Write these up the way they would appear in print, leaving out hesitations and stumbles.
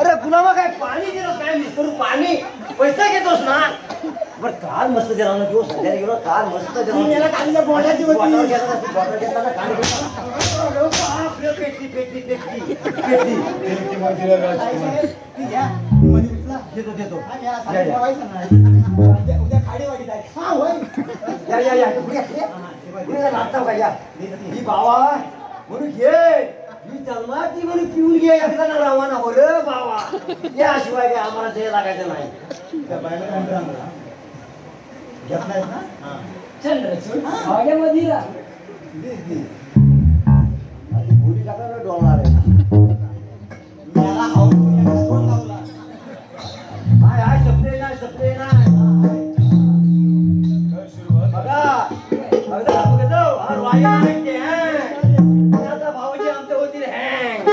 अरे गुलामा काय पाणी दिलं काय मिस करू पाणी पैसा घेतोस ना बरं काल मस्त दिला ना दिवस संध्याकाळी गेलो काल मस्त दिला याला कालीच्या बॉटलची बॉटल घेतला ना काल पेटली पेटली पेटली पेटली देतो उद्या खाडीवाडी ही बाबा म्हणून घे ही जन्माची म्हणून पिऊन घे एकदा ना रवाना हो रे बाबा याशिवाय काय आम्हाला ते लागायचं नाही त्या बायला घेतलाय ना चंद्रचूड भाग्यामध्ये बोली टाकायला डोलणार आहे मला हाऊन लावला हाय हाय सपले नाही बघा बघा बघा हा रोया नाही आता भाऊजी आमचे होतील हँग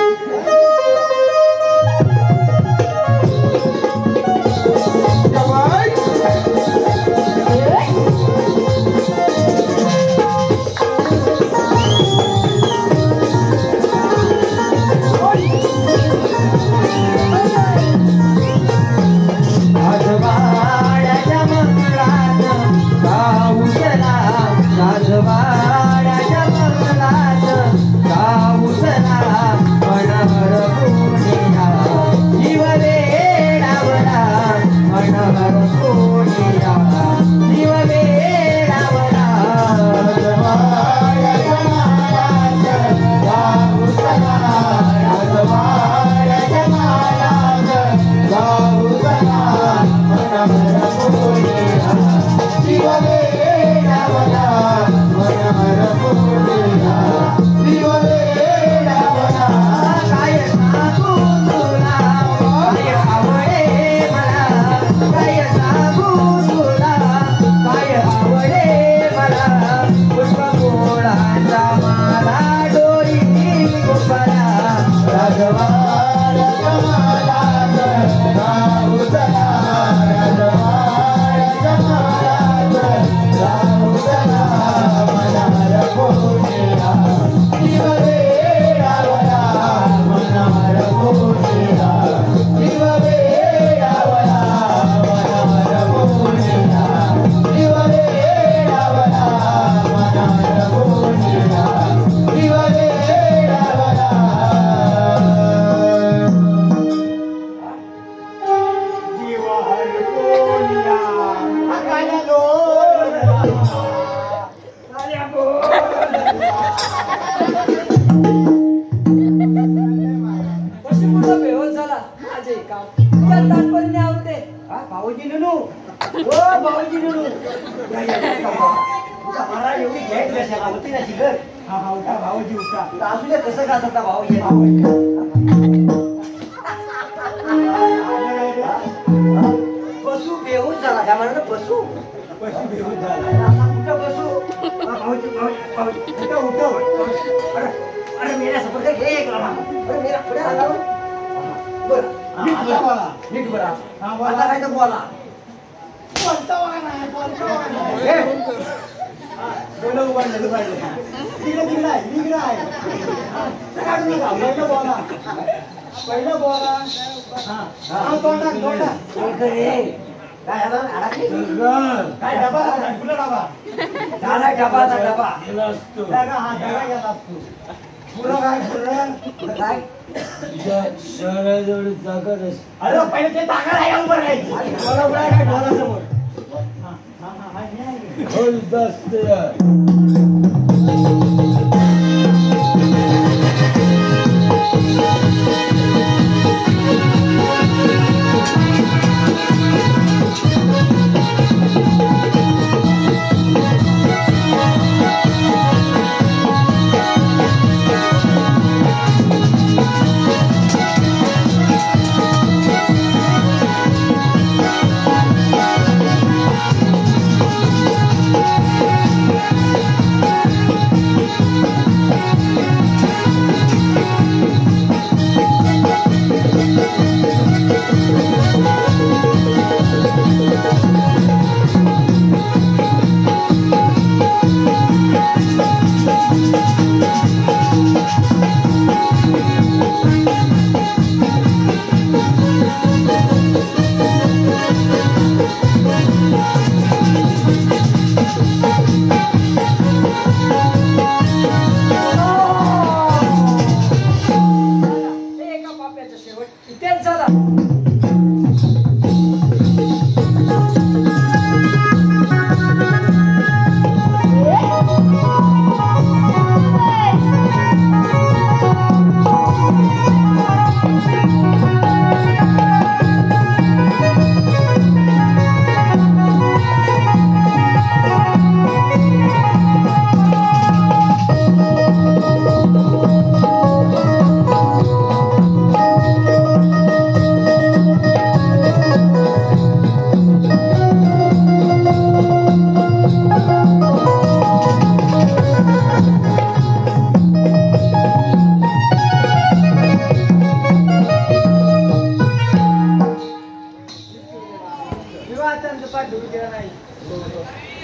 तेच झाला.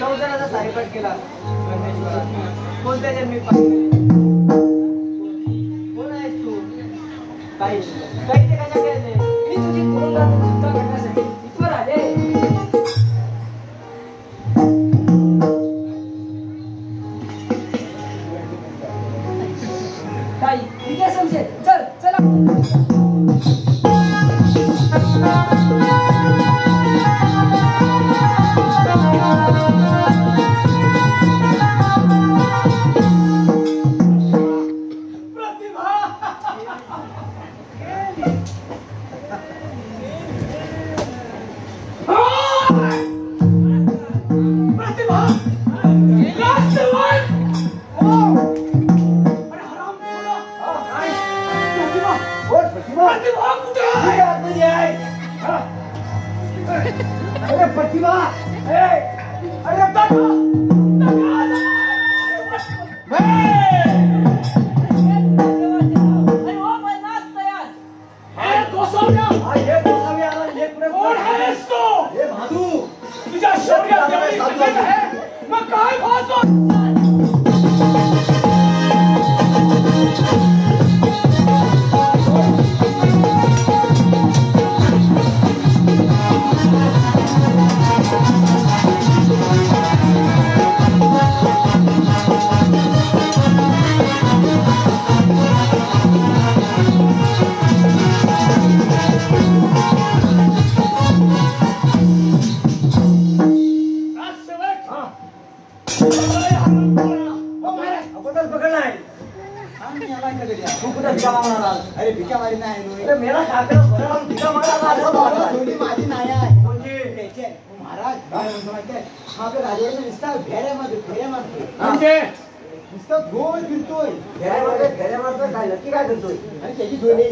संसाराचा सायपाट केला कोणत्या जन्मी कोण आहेस तू? काही ते कशा केले? मी तुझी तुरुंगातून सुद्धा करण्यासाठी इथवर आले. काही ठीक आहे समजेल. चल चला. अरे भिका मारी नाही मेरा काका भिका माझी नाही आहे म्हणजे महाराज हा राजाचा नुसता फेऱ्या मारतो नुसतं गोल फिरतोय फेऱ्या मारतोय काय नक्की काय करतोय आणि त्याची झोली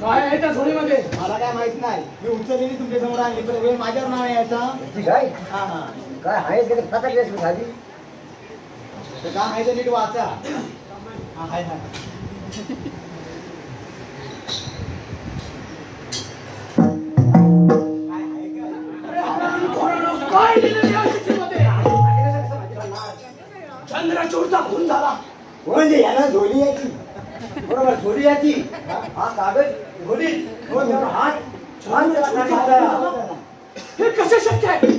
काय आहे त्या झोळीमध्ये? मला काय माहित नाही. मी उचललेली तुमच्या समोर आणली तर वेळ माझ्यावर नाव यायचा काय हा हा काय आहे का खाता केस मी खाली तर काय आहे तर नीट वाचा. हा हाय ना काय लिहिलं या चिठ्ठीमध्ये? चंद्रचूडचा खून झाला म्हणजे याला झोली यायची बरोबर झोली यायची हा कागद झोली हात हे कसे शक्य आहे?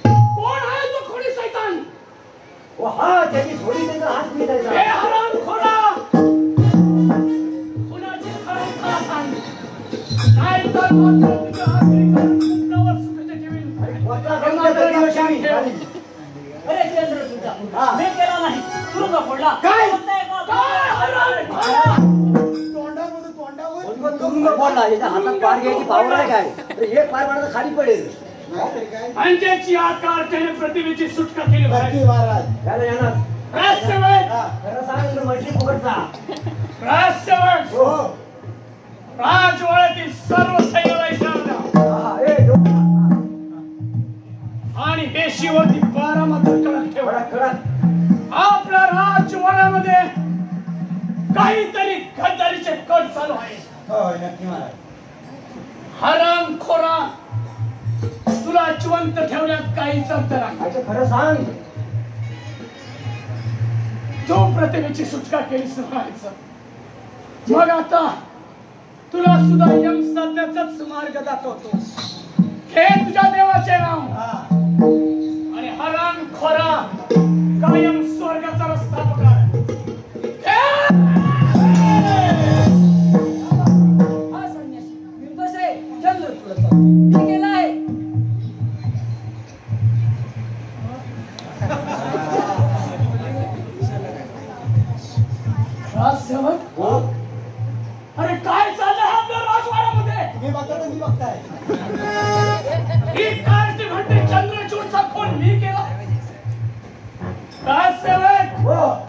कोण आहे तो खोडी सैतान? हा त्याची झोली त्याचा हात मिळायचा. हे हरामखोरा कुणाची खरं सांग नाही तर मात्र तुझ्या हाती कुंपणावर सुखाचे ठेवीन. अरे चंद्रचूडा मी केला नाही तुरुंग फोडला. काय तोंडावर तुरुंग फोडला याच्या हातात पार घ्यायची पावर आहे काय एक पार मारता खाली पडेल आणि त्याची आकार त्याने प्रतिमेची सुटका केली पाहिजे. महाराज याला येणार खरं सांग म्हटली पकडता राजवाड्यातील सर्व सैन्याला इशारा आणि पेशीवरती 12 मात्र कडक ठेवा. आपल्या राजवाड्यामध्ये काहीतरी गद्दारीचे कट चालू आहे. नक्की महाराज. हरामखोरा तुला जिवंत ठेवण्यात काहीच अर्थ नाही. खरं सांग जो प्रतिमेची सुटका केलीस मग आता तुला सुद्धा यम साधण्याचाच मार्ग दाखवतो. हे तुझ्या देवाचे नाव आणि हरामखोरा कायम स्वर्गाचा रस्ता पकड.